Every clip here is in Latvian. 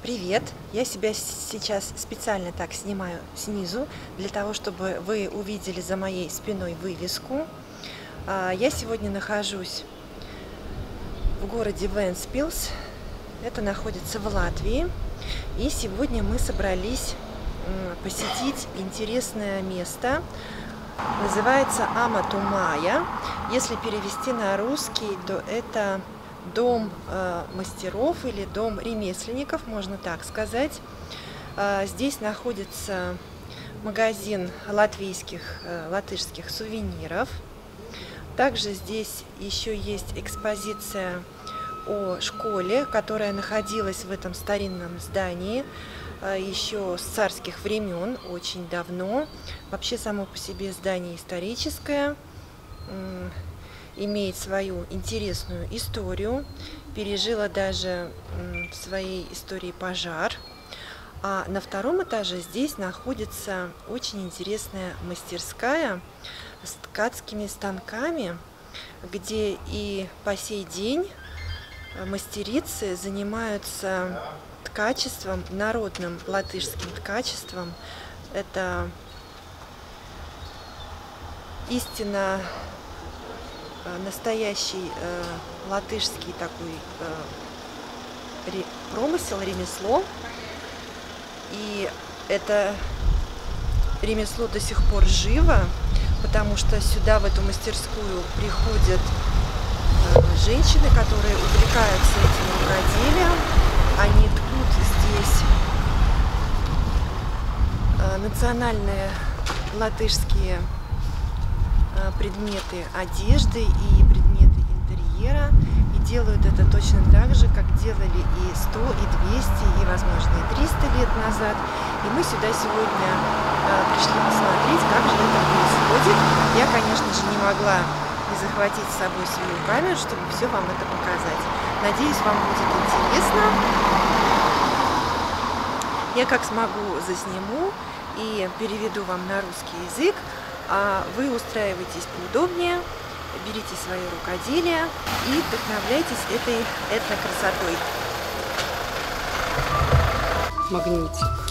Привет! Я себя сейчас специально так снимаю снизу, для того, чтобы вы увидели за моей спиной вывеску. Я сегодня нахожусь в городе Вентспилс. Это находится в Латвии. И сегодня мы собрались посетить интересное место. Называется Аматумая. Если перевести на русский, то это дом мастеров или дом ремесленников, можно так сказать. Здесь находится магазин латышских сувениров. Также здесь еще есть экспозиция о школе, которая находилась в этом старинном здании еще с царских времен, очень давно. Вообще само по себе здание историческое, имеет свою интересную историю, пережила даже в своей истории пожар. А на втором этаже здесь находится очень интересная мастерская с ткацкими станками, где и по сей день мастерицы занимаются ткачеством, народным латышским ткачеством. Это истинно настоящий латышский такой промысел, ремесло. И это ремесло до сих пор живо, потому что сюда, в эту мастерскую, приходят женщины, которые увлекаются этим рукоделием. Они ткут здесь национальные латышские предметы одежды и предметы интерьера. И делают это точно так же, как делали и 100, и 200, и, возможно, и 300 лет назад. И мы сюда сегодня пришли посмотреть, как же это происходит. Я, конечно же, не могла не захватить с собой свою камеру, чтобы все вам это показать. Надеюсь, вам будет интересно. Я как смогу засниму и переведу вам на русский язык, а вы устраивайтесь поудобнее, берите свои рукоделия и вдохновляйтесь этой этнокрасотой. Магнитик.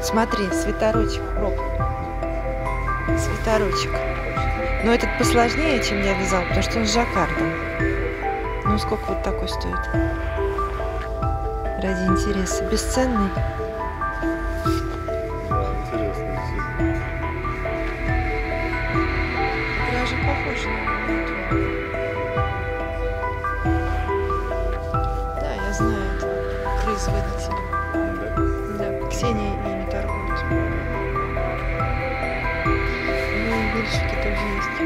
Смотри, свитерочек, Роб. Свитерочек. Но этот посложнее, чем я вязал, потому что он с жаккардом. Ну, сколько вот такой стоит? Ради интереса. Бесценный. Даже похоже на это. Да, я знаю это. Производитель. Да, Ксения ими торгует. Ну и вельчики тоже есть.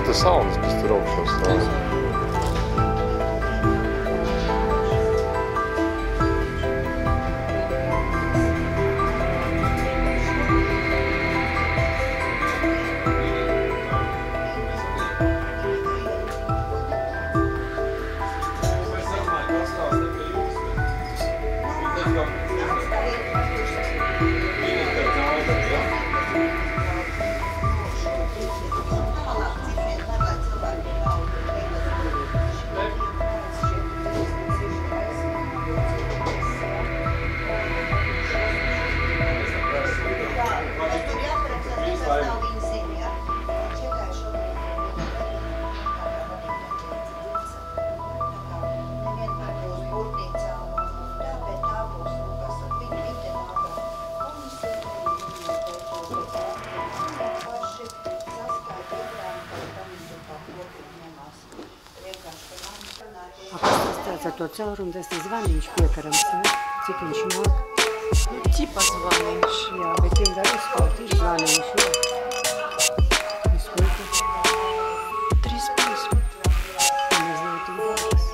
tas salnis, kas tur augšā stāv. Ar to caurumu tas ir zvaniņš piekarams, ja? Cik viņš nāk? Ну, типа звонишь. Jā, bet ir arī skautīši zvaniņš, jā. Un skauti? 3,50. Nezinu, tik dārgas.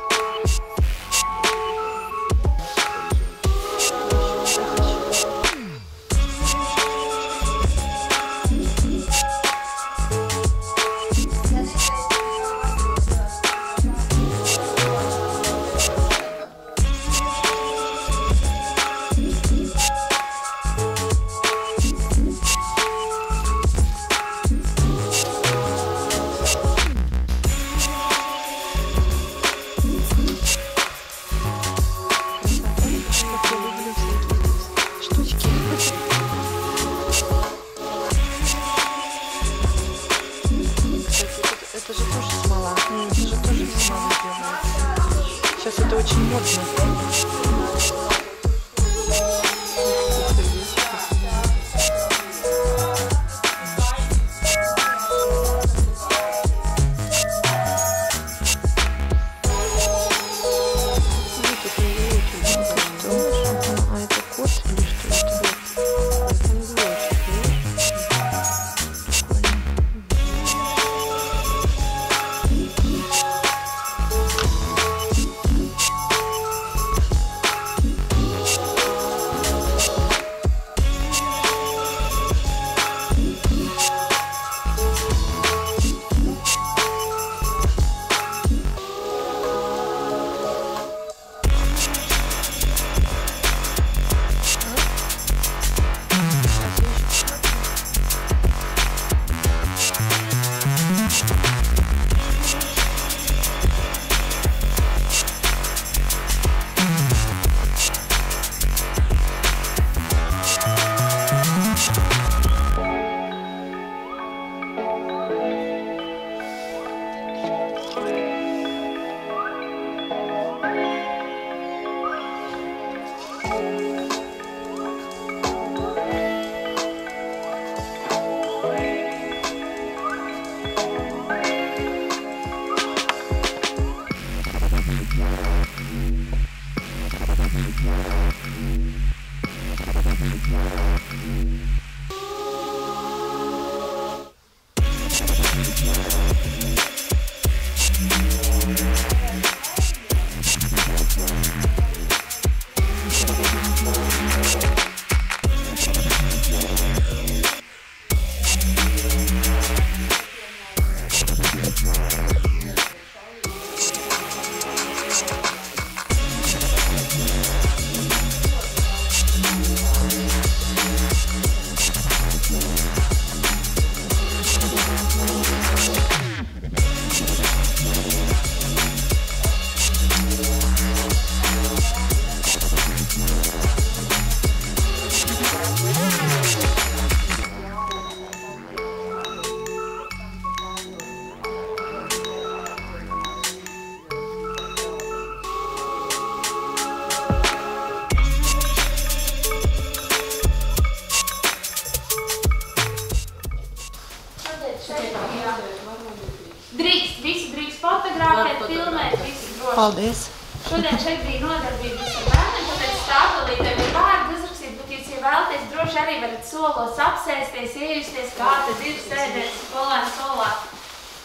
Это же тоже смола. Это же тоже из смолы делается. Сейчас это очень модно. А это кот или что это? Drīkst, visi drīkst fotografēt, filmēt, visi droši. Paldies! Šodien šeit bija nodarbības ar bērniem, tāpēc stāvelītēm ir vārdu uzrakstīt, bet jūs, ja vēlaties, droši arī varat solos apsēsties, iejusties, kā tad ir sēdēt skolēnu solā.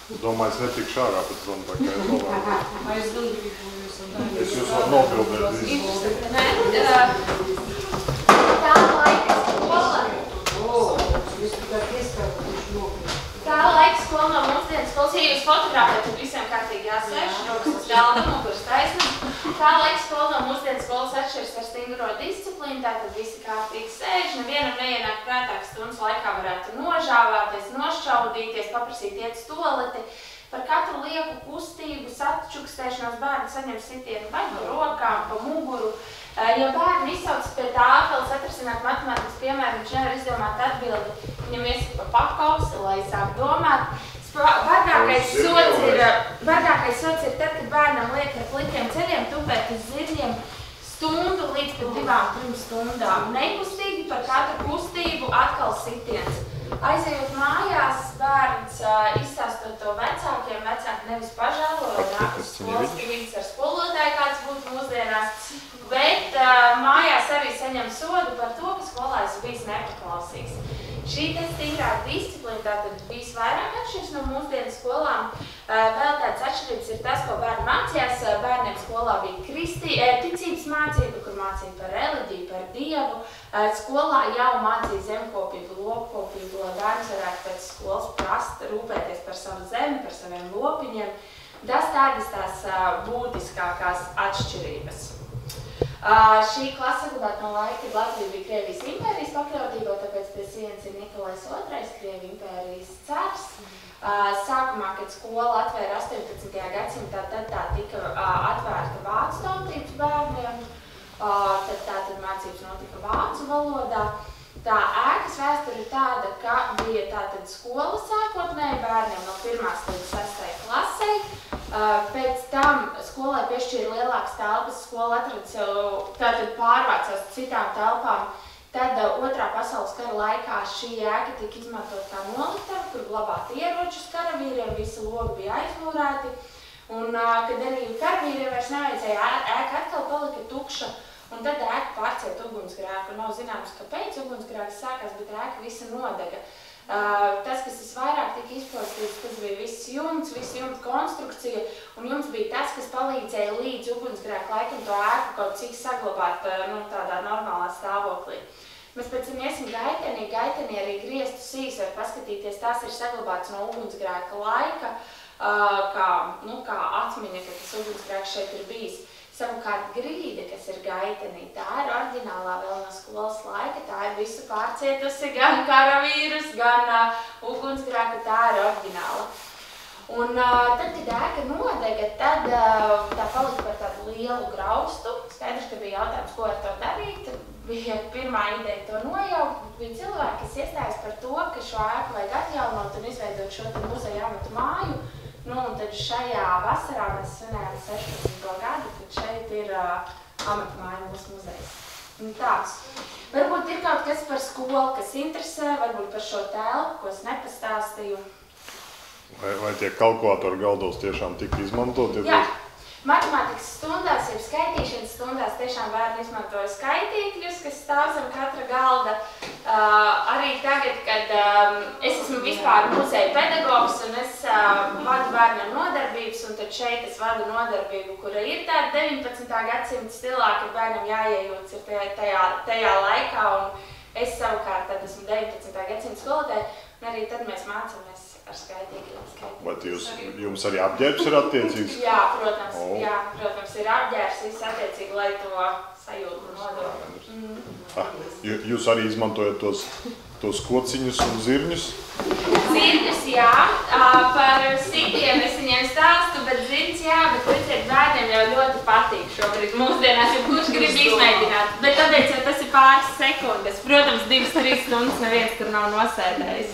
Es domāju, es netikšu ārā pēc tam, tā kā es domāju. Es gribu jūs un Es jūs varu nobildēt visu. Tā laika skola. Jūs tikai pieskatāt nobildēt. Tā laika skola no mūsdienas skolas, ja jūs fotografējat, tad visiem kārtīgi jāsēž, rokas uz galda, muguras taisnības. Tā laika skola no mūsdienas skolas atšķiras ar stingro disciplīnu, tātad visi kārtīgi sēž, nevienam neienāk prātā, ka stundas laikā varētu nožāvāties, nošķaudīties, paprasīt iet uz toaleti. Par katru lieku kustību, sačukstēšanos bērni saņem sitienu vai pa rokām, pa muguru. Ja bērni izsauc pie tāfeles atrasināt matemātikas piemēru, viņš nevar izdomāt atbildi, viņam iesaka pa pakausi, lai sāk domāt. Bargākais sots ir tad, kad bērnam liek ar plikiem ceļiem tupēt uz zirņiem stundu līdz pat 2–3 stundām. Nekustīgi par katru kustību atkal sitiens. Aizejot mājās, bērns izstāstot to vecākiem, vecāki nevis pažēlo, vai nāk uz skolas strīdus ar skolotāju, kāds būtu mūsdienās, bet mājās arī saņem sodu par to, ka skolājs bijis nepaklausīgs. Šī stingrā disciplīna tātad visvairāk atšķiras no mūsdienas skolām. Vēl tāds atšķirības ir tas, ko bērni mācījās. Bērniem skolā bija ticības mācība, kur mācīja par reliģiju, par Dievu. Skolā jau mācīja zemkopību, lopkopību, lai bērns varētu pēc skolas prast, rūpēties par savu zemi, par saviem lopiņiem. Tas tādas tās būtiskākās atšķirības. Šī klase saglabāta no laika, kad Latvija bija Krievijas impērijas pakļautībā, tāpēc pie sienas ir Nikolais II, Krievu impērijas cārs. Sākumā, kad skola atvēra 18. gadsimtā, tad tā tika atvērta vācu tautības bērniem, tad mācības notika vācu valodā. Tā ēkas vēsture ir tāda, ka bija tātad skola sākotnēji bērniem no 1. līdz 6. klasei. Pēc tam skolai piešķīra lielākas telpas, skola atrada sev, tātad pārvācās citām telpām. Tad Otrā pasaules kara laikā šī ēka tika izmantot kā noliktava, kur glabāt ieročus karavīriem, visi logi bija aizmūrēti. Un, kad arī karavīriem vairs nevajadzēja, ēka atkal palika tukša. Un tad ēka pārciet ugunsgrēku. Nav zināms, kāpēc ugunsgrēks sākās, bet ēka visa nodega. Tas, kas visvairāk tika izpostīts, tas bija viss jumts konstrukcija, un jumts bija tas, kas palīdzēja līdz ugunsgrēku laikam to ēku kaut cik saglabāt tādā normālā stāvoklī. Mēs pēc tam iesim gaitenī arī griestu sīs var paskatīties, tās ir saglabāts no ugunsgrēka laika, kā atmiņa, ka tas ugunsgrēks šeit ir bijis. Savukārt grīde, kas ir gaitenī, tā ir oriģinālā vēl no skolas laika, tā ir visu pārcietusi, gan karavīrus, gan ugunsgrēku, tā ir oriģināla. Un tad, kad ēka nodega, tad tā palika par tādu lielu graustu. Skaidrs, ka bija jautājums, ko ar to darīt. Bija pirmā ideja to nojaukt, bet bija cilvēki, kas iestājas par to, ka šo ēku vajag atjaunot un izveidot šo muzeja amatu māju. Un tad šajā vasarā mēs svinējām 16. gadu, kad šeit ir amatmāja mūsu muzejs. Tāds. Varbūt ir kaut kas par skolu, kas interesē, varbūt par šo telpu, ko es nepastāstīju. Vai tie kalkulatori galdos tiešām tika izmantot? Jā. Matemātikas stundās, jeb skaitīšanas stundās tiešām bērni izmantoja skaitīkļus, kas stāv zem katra galda. Arī tagad, kad es esmu vispār muzeja pedagogs un es vadu bērniem nodarbības, un tad šeit es vadu nodarbību, kura ir tāda 19. gadsimta stilā, kad bērnam jāiejūtas tajā laikā, un es savukārt tad esmu 19. gadsimta skolotāja, un arī tad mēs mācāmies ar skaitīkļiem. Vai jums arī apģērbs ir attiecīgs? Jā, protams, ir apģērbs, viss attiecīgi, lai to sajūtu nodot. Jūs arī izmantojat tos kociņus un zirņus? Zirņus, jā. Par sitiem es viņiem stāstu, bet zirņus, jā, bet redziet, bērniem jau ļoti patīk šobrīd mūsdienās, jo kurš grib izmēģināt. Bet tāpēc, jo tas ir pāris sekundes. Protams, 2–3 stundas neviens tur nav nosēdējis.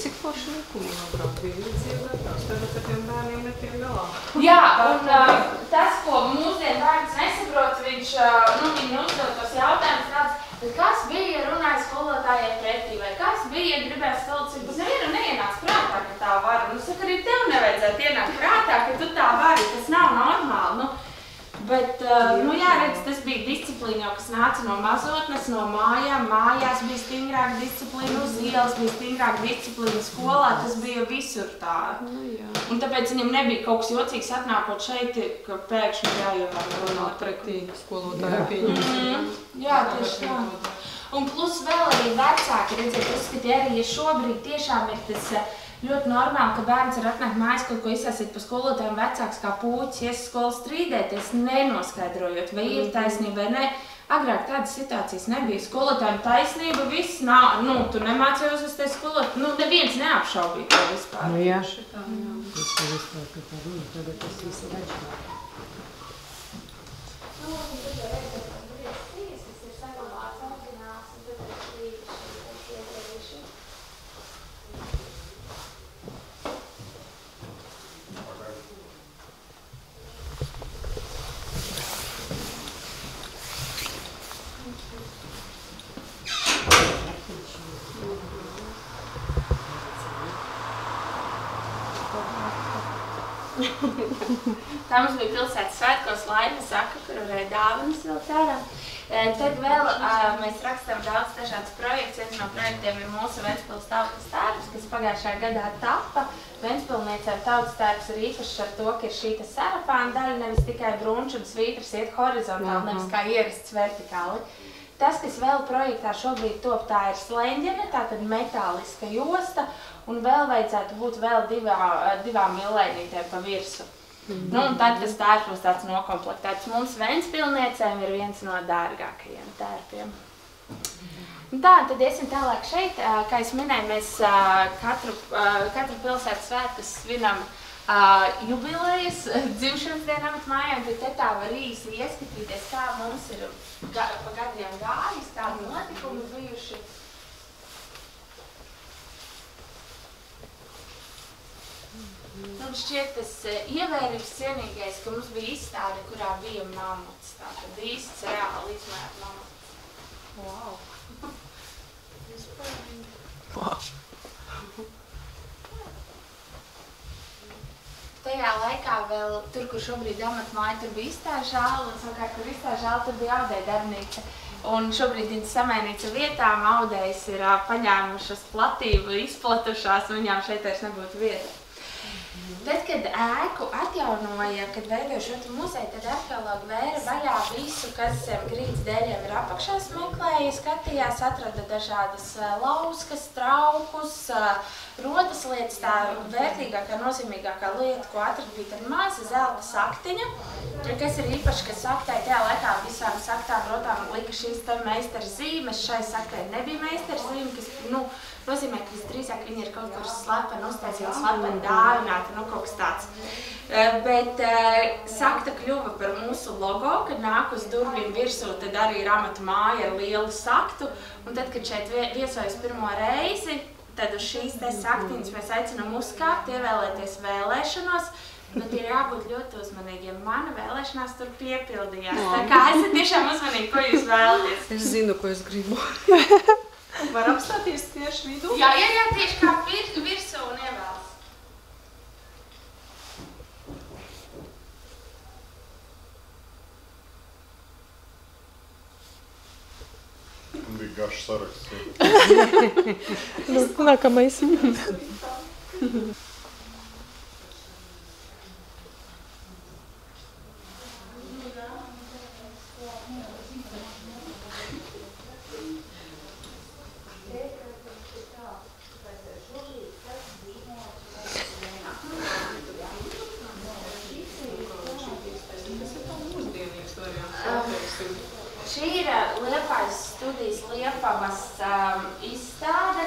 Cik forši likumi nobraukt bija līdzīgākās, tagad ar tiem bērniem netiek galā. Jā, un tas, ko mūsdien bērns nesaprot, viņi uzdod tos jautājumus tāds, bet kas bija runājis skolotājai pretī, vai kas bija gribējis skolotājai, bet nevienam neienāc prātā, ka tā var. Saka, arī tev nevajadzētu ienākt prātā, ka tu tā vari, tas nav normāli. Bet, jā, redz, tas bija disciplīna, kas nāca no mazotnes, no mājām. Mājās bija stingrāka disciplīna, uz ielas bija stingrāka disciplīna skolā. Tas bija visur tā. Un tāpēc viņam nebija kaut kas jocīgs atnākot šeit, ka pēkšņi jāievēro. Runāt pretī skolotāju pieņemšanu. Jā, tieši tā. Un plus vēl arī vecāki, redziet, uzskati arī, ja šobrīd tiešām ir tas ļoti normāli, ka bērns var atnākt mājās kaut ko izsāsīt pa skolotājiem vecāks kā puķis, ies skolas strīdēties, nenoskaidrojot, vai ir taisnība vai ne. Agrāk tādas situācijas nebija. Skolotājiem taisnība, viss nav, tu nemācījos uz te skolot, neviens neapšaubīja to vispār. Nu jā. Tas ir vispār, ka tā runa, tagad tas viss ir atšķirāk. Tā mums bija pilsētas svētkos Laima Zaka, kur varēja dāvanas vēl tērām. Tad vēl mēs rakstām daudz dažādas projekts. Viens no projektiem ir mūsu Ventspils tautas tērps, kas pagājušajā gadā tapa. Ventspilniecēm tautas tērps ir īpašs ar to, ka ir šī sarafāna daļa, nevis tikai brunčs un svītras iet horizontāli, nevis kā ierasts vertikāli. Tas, kas vēl projektā šobrīd top, tā ir sleņģene, tātad metāliska josta, un vēl vajadzētu būt vēl divām millēnītēm pa virsu. Un tad tas tērps būs tāds nokomplektēts. Mums Ventspilniecēm ir viens no dārgākajiem tērpiem. Tā, tad iesim tālāk šeit. Kā es minēju, mēs katru pilsētas svētkus svinam jubilejas, dzimšanas dienu amatmājā, un te tā var īsi ieskatīties, kā mums ir pa gadiem gājis, kādi notikumi bijuši. Un šķiet tas ievērības cienīgais, ka mums bija izstāde, kurā bija mamuts. Tātad īsts reāli izmērt mamuts. Wow! Tajā laikā vēl tur, kur šobrīd amatmāja, tur bija izstāžu žāli, un savukārt, kur izstāžu žāli, tur bija audēja darbnīca. Un šobrīd viņas samainīca vietām, audējas ir paņēmušas platību, izplatušās, un viņām šeit vairs nebūtu vieta. Tad, kad ēku atjaunoja, kad veidoja šo muzeju, tad arheologi vēra vaļā visu, kas zem grīdas dēļiem ir apakšā meklēja, skatījās, atrada dažādas lauskas, traukus, rotas lietas. Tā vērtīgākā, nozīmīgākā lieta, ko atrada, bija tad maza zelta saktiņa, kas ir īpaši, ka saktai tajā laikā visām saktām rotām lika šīs te meistara zīmes. Šai saktai nebija meistara zīme, kas, nozīmē, ka visdrīzāk viņi ir kaut kur slepeni uztaisīti, slepeni dāvināti, kaut kas tāds. Bet sakta kļuva par mūsu logo, kad nāk uz durvīm virsū, tad arī ir amatmāja ar lielu saktu. Un tad, kad šeit viesojas pirmo reizi, tad uz šīs te saktiņas mēs aicinām uzkāpt, ievēlēties vēlēšanos, bet ir jābūt ļoti uzmanīgiem. Mana vēlēšanās tur piepildījās. Tā kā esat tiešām uzmanīgi, ko jūs vēlaties. Es zinu, ko es gribu. Var apstāties tieši vidū? Jā, tieši kā virsū un ievēlas. Bija garš saraksts. Nākamais. Šī ir Liepājas studijas Liepavas izstāde,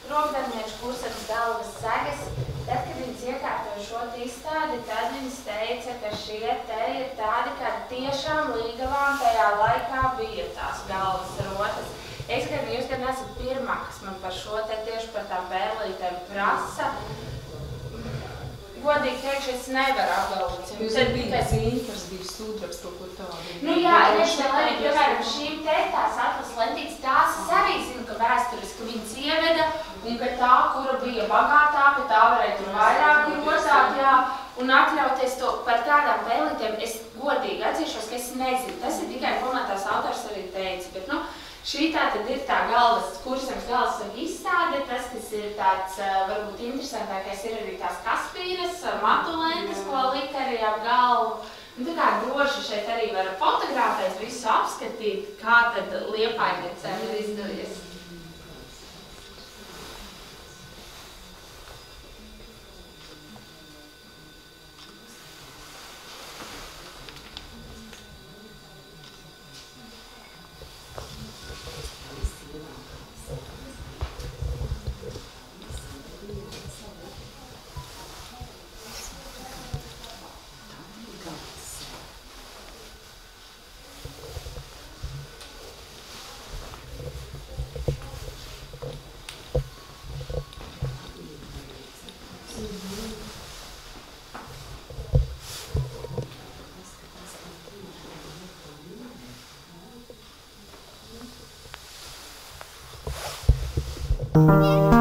rokdarbnieku kursamas galvas segas. Tad, kad viņas iekārtoja šo izstādi, tad viņas teica, ka šie te ir tādi, kā tiešām līgavām tajā laikā bija tās galvas rotas. Es gan jūs gan esat pirmā, kas man par šo te tieši par tām pērlītēm prasa. Godīgi teikšu, es nevaru apgalvot. Jūs bija zīntars, bija sudrabs, kaut ko tādu. Jā, es vēl arī, piemēram, šīm te tās atlas lentītes, tās es arī zinu, ka vēsturiski viņas ieveda, un ka tā, kura bija bagātāka, tā varēja tur vairāk rotāt, jā, un atļauties to par tādām pērlītēm. Es godīgi atzīšos, ka es nezinu. Tas ir tikai, ko man tās autors arī teica. Bet, šī tātad ir tā kursams galvasvaga izstāde. Tas, kas ir tāds, varbūt interesantākais, ir arī tās kaspīnas, matulentes, ko lika arī ap galvu. Tā kā droši šeit arī var fotografēt, visu apskatīt, kā tad Liepājniecēm ir izdevies. Thank you.